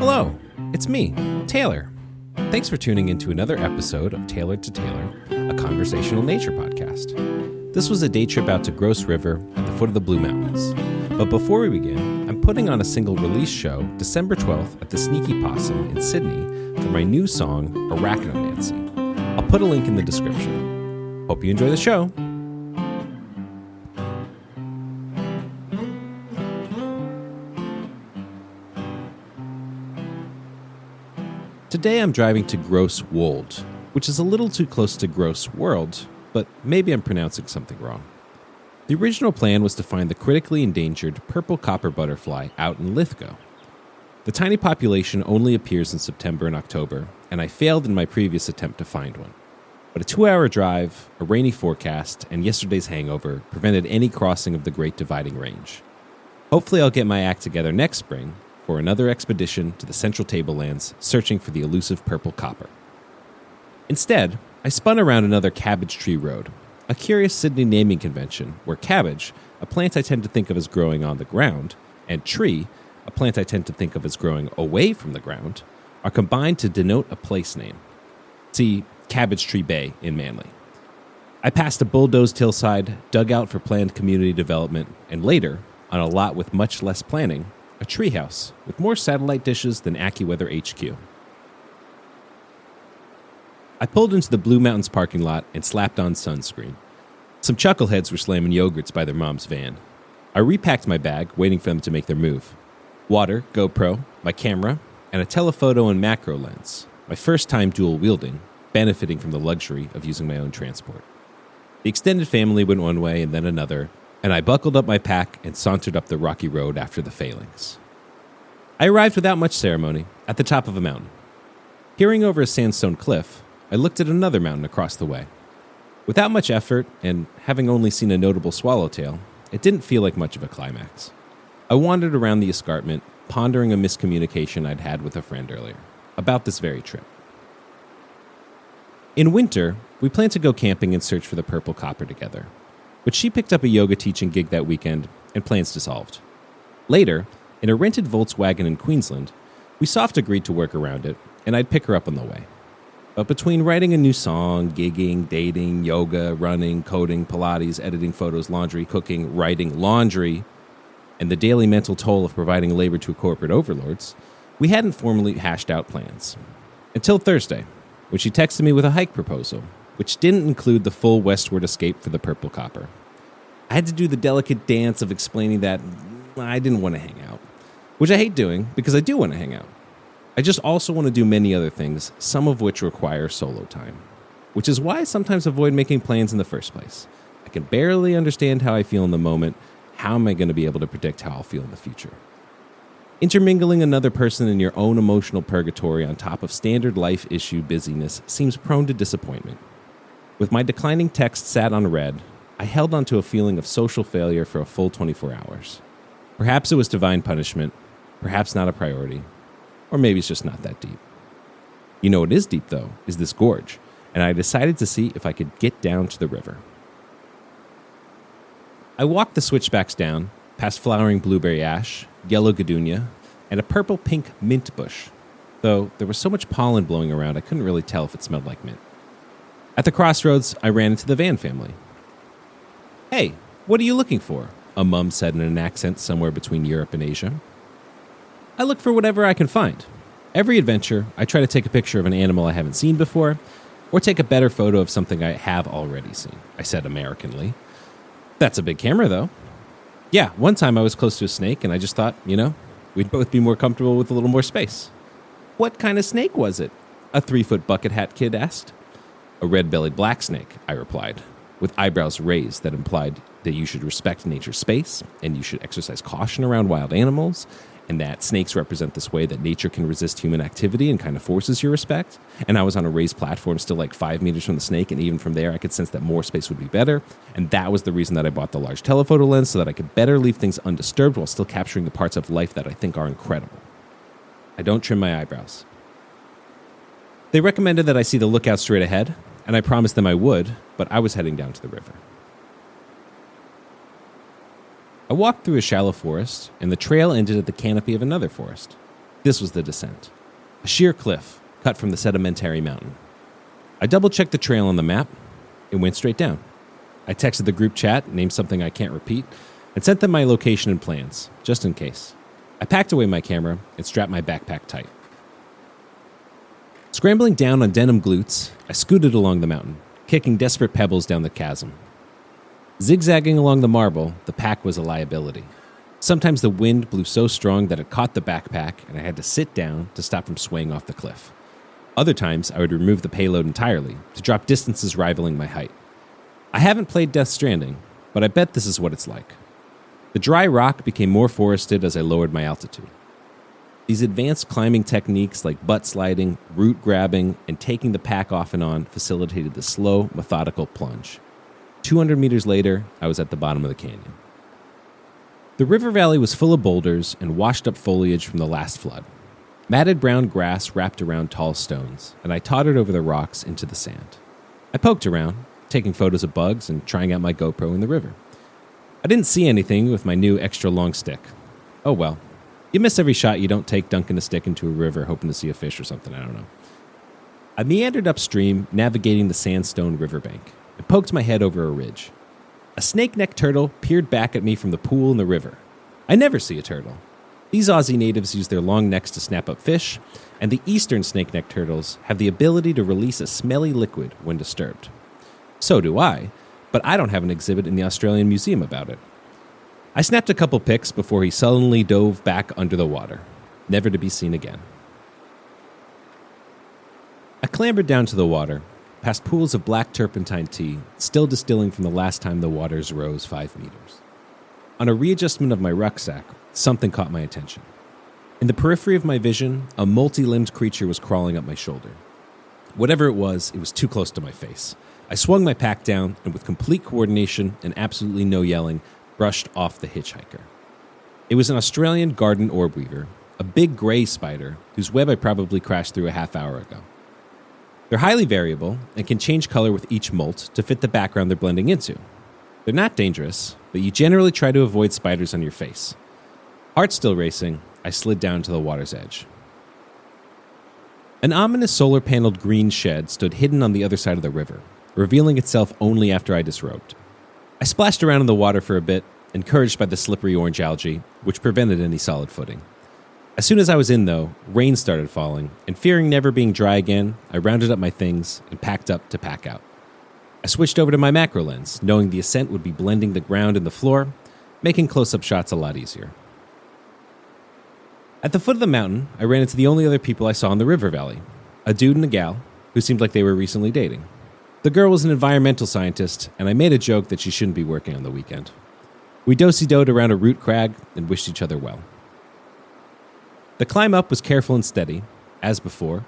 Hello, it's me, Taylor. Thanks for tuning into another episode of Tailored to Taylor, a conversational nature podcast. This was a day trip out to Grose River at the foot of the Blue Mountains. But before we begin, I'm putting on a single release show December 12th at the Sneaky Possum in Sydney for my new song, Arachnomancy. I'll put a link in the description. Hope you enjoy the show. Today I'm driving to Grose Wold, which is a little too close to Grose World, but maybe I'm pronouncing something wrong. The original plan was to find the critically endangered purple copper butterfly out in Lithgow. The tiny population only appears in September and October, and I failed in my previous attempt to find one. But a 2-hour drive, a rainy forecast, and yesterday's hangover prevented any crossing of the Great Dividing Range. Hopefully I'll get my act together next spring for another expedition to the Central Tablelands searching for the elusive purple copper. Instead, I spun around another Cabbage Tree Road, a curious Sydney naming convention where cabbage, a plant I tend to think of as growing on the ground, and tree, a plant I tend to think of as growing away from the ground, are combined to denote a place name. See Cabbage Tree Bay in Manly. I passed a bulldozed hillside, dug out for planned community development, and later, on a lot with much less planning, a treehouse with more satellite dishes than AccuWeather HQ. I pulled into the Blue Mountains parking lot and slapped on sunscreen. Some chuckleheads were slamming yogurts by their mom's van. I repacked my bag, waiting for them to make their move. Water, GoPro, my camera, and a telephoto and macro lens. My first time dual wielding, benefiting from the luxury of using my own transport. The extended family went one way and then another, and I buckled up my pack and sauntered up the rocky road after the failings. I arrived without much ceremony at the top of a mountain. Peering over a sandstone cliff, I looked at another mountain across the way. Without much effort, and having only seen a notable swallowtail, it didn't feel like much of a climax. I wandered around the escarpment, pondering a miscommunication I'd had with a friend earlier, about this very trip. In winter, we planned to go camping and search for the purple copper together, but she picked up a yoga teaching gig that weekend, and plans dissolved. Later, in a rented Volkswagen in Queensland, we soft agreed to work around it, and I'd pick her up on the way. But between writing a new song, gigging, dating, yoga, running, coding, Pilates, editing photos, laundry, cooking, writing, laundry, and the daily mental toll of providing labor to corporate overlords, we hadn't formally hashed out plans. Until Thursday, when she texted me with a hike proposal, which didn't include the full westward escape for the purple copper. I had to do the delicate dance of explaining that I didn't want to hang out, which I hate doing because I do want to hang out. I just also want to do many other things, some of which require solo time, which is why I sometimes avoid making plans in the first place. I can barely understand how I feel in the moment. How am I going to be able to predict how I'll feel in the future? Intermingling another person in your own emotional purgatory on top of standard life issue busyness seems prone to disappointment. With my declining text sat on red, I held onto a feeling of social failure for a full 24 hours. Perhaps it was divine punishment, perhaps not a priority, or maybe it's just not that deep. You know what is deep, though, is this gorge, and I decided to see if I could get down to the river. I walked the switchbacks down, past flowering blueberry ash, yellow gardenia, and a purple-pink mint bush, though there was so much pollen blowing around I couldn't really tell if it smelled like mint. At the crossroads, I ran into the Van family. "Hey, what are you looking for?" a mum said in an accent somewhere between Europe and Asia. "I look for whatever I can find. Every adventure, I try to take a picture of an animal I haven't seen before, or take a better photo of something I have already seen," I said Americanly. "That's a big camera, though." "Yeah, one time I was close to a snake, and I just thought, we'd both be more comfortable with a little more space." "What kind of snake was it?" a 3-foot bucket hat kid asked. "A red-bellied black snake," I replied, with eyebrows raised that implied that you should respect nature's space, and you should exercise caution around wild animals, and that snakes represent this way that nature can resist human activity and kind of forces your respect. And I was on a raised platform still like 5 meters from the snake, and even from there I could sense that more space would be better, and that was the reason that I bought the large telephoto lens, so that I could better leave things undisturbed while still capturing the parts of life that I think are incredible. I don't trim my eyebrows. They recommended that I see the lookout straight ahead, and I promised them I would, but I was heading down to the river. I walked through a shallow forest, and the trail ended at the canopy of another forest. This was the descent. A sheer cliff cut from the sedimentary mountain. I double-checked the trail on the map. It went straight down. I texted the group chat, named something I can't repeat, and sent them my location and plans, just in case. I packed away my camera and strapped my backpack tight. Scrambling down on denim glutes, I scooted along the mountain, kicking desperate pebbles down the chasm. Zigzagging along the marble, the pack was a liability. Sometimes the wind blew so strong that it caught the backpack and I had to sit down to stop from swaying off the cliff. Other times, I would remove the payload entirely to drop distances rivaling my height. I haven't played Death Stranding, but I bet this is what it's like. The dry rock became more forested as I lowered my altitude. These advanced climbing techniques like butt sliding, root grabbing, and taking the pack off and on facilitated the slow, methodical plunge. 200 meters later, I was at the bottom of the canyon. The river valley was full of boulders and washed up foliage from the last flood. Matted brown grass wrapped around tall stones, and I tottered over the rocks into the sand. I poked around, taking photos of bugs and trying out my GoPro in the river. I didn't see anything with my new extra long stick. Oh well. You miss every shot you don't take dunking a stick into a river hoping to see a fish or something, I don't know. I meandered upstream, navigating the sandstone riverbank, and poked my head over a ridge. A snake-necked turtle peered back at me from the pool in the river. I never see a turtle. These Aussie natives use their long necks to snap up fish, and the eastern snake-necked turtles have the ability to release a smelly liquid when disturbed. So do I, but I don't have an exhibit in the Australian Museum about it. I snapped a couple pics before he sullenly dove back under the water, never to be seen again. I clambered down to the water, past pools of black turpentine tea, still distilling from the last time the waters rose 5 meters. On a readjustment of my rucksack, something caught my attention. In the periphery of my vision, a multi-limbed creature was crawling up my shoulder. Whatever it was too close to my face. I swung my pack down and with complete coordination and absolutely no yelling, brushed off the hitchhiker. It was an Australian garden orb weaver, a big gray spider whose web I probably crashed through a half hour ago. They're highly variable and can change color with each molt to fit the background they're blending into. They're not dangerous, but you generally try to avoid spiders on your face. Heart still racing, I slid down to the water's edge. An ominous solar-paneled green shed stood hidden on the other side of the river, revealing itself only after I disrobed. I splashed around in the water for a bit, encouraged by the slippery orange algae, which prevented any solid footing. As soon as I was in, though, rain started falling, and fearing never being dry again, I rounded up my things and packed up to pack out. I switched over to my macro lens, knowing the ascent would be blending the ground and the floor, making close-up shots a lot easier. At the foot of the mountain, I ran into the only other people I saw in the river valley, a dude and a gal who seemed like they were recently dating. The girl was an environmental scientist, and I made a joke that she shouldn't be working on the weekend. We do-si-doed around a root crag and wished each other well. The climb up was careful and steady, as before,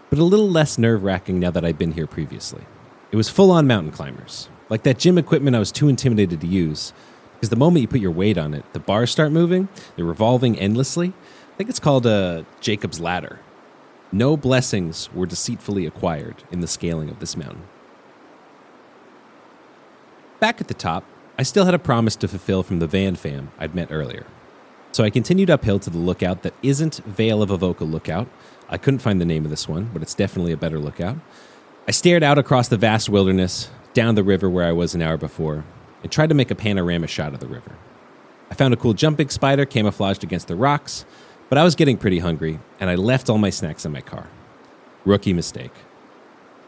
but a little less nerve-wracking now that I'd been here previously. It was full-on mountain climbers, like that gym equipment I was too intimidated to use, because the moment you put your weight on it, the bars start moving, they're revolving endlessly. I think it's called a Jacob's Ladder. No blessings were deceitfully acquired in the scaling of this mountain. Back at the top, I still had a promise to fulfill from the van fam I'd met earlier. So I continued uphill to the lookout that isn't Vale of Avoca Lookout. I couldn't find the name of this one, but it's definitely a better lookout. I stared out across the vast wilderness, down the river where I was an hour before, and tried to make a panorama shot of the river. I found a cool jumping spider camouflaged against the rocks, but I was getting pretty hungry, and I left all my snacks in my car. Rookie mistake.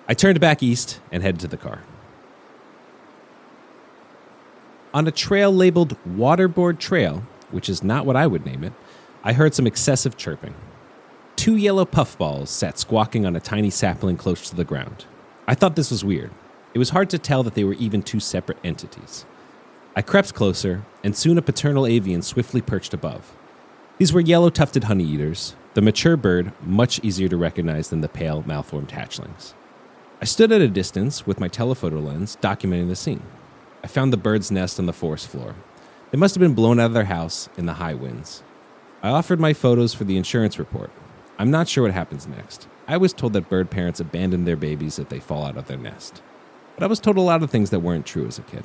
I turned back east and headed to the car. On a trail labeled Waterboard Trail, which is not what I would name it, I heard some excessive chirping. 2 yellow puffballs sat squawking on a tiny sapling close to the ground. I thought this was weird. It was hard to tell that they were even 2 separate entities. I crept closer, and soon a paternal avian swiftly perched above. These were yellow-tufted honeyeaters, the mature bird much easier to recognize than the pale, malformed hatchlings. I stood at a distance with my telephoto lens documenting the scene. I found the bird's nest on the forest floor. They must have been blown out of their house in the high winds. I offered my photos for the insurance report. I'm not sure what happens next. I was told that bird parents abandon their babies if they fall out of their nest. But I was told a lot of things that weren't true as a kid.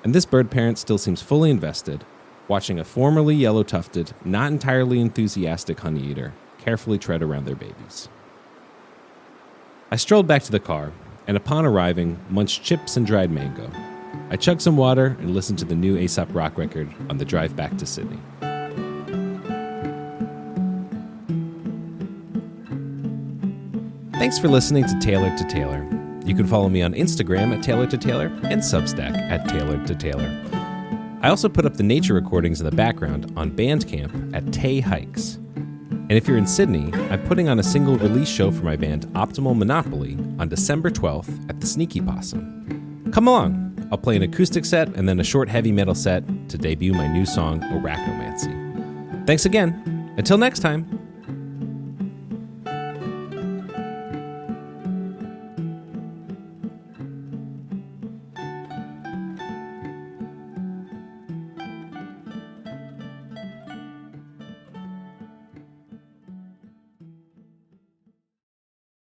And this bird parent still seems fully invested, watching a formerly yellow-tufted, not entirely enthusiastic honeyeater carefully tread around their babies. I strolled back to the car, and upon arriving, munched chips and dried mango. I chugged some water and listened to the new Aesop Rock record on the drive back to Sydney. Thanks for listening to Tailored to Taylor. You can follow me on Instagram at Tailored to Taylor and Substack at Tailored to Taylor. I also put up the nature recordings in the background on Bandcamp at Tay Hikes. And if you're in Sydney, I'm putting on a single release show for my band Optimal Monopoly on December 12th at the Sneaky Possum. Come along! I'll play an acoustic set and then a short heavy metal set to debut my new song, Arachnomancy. Thanks again. Until next time.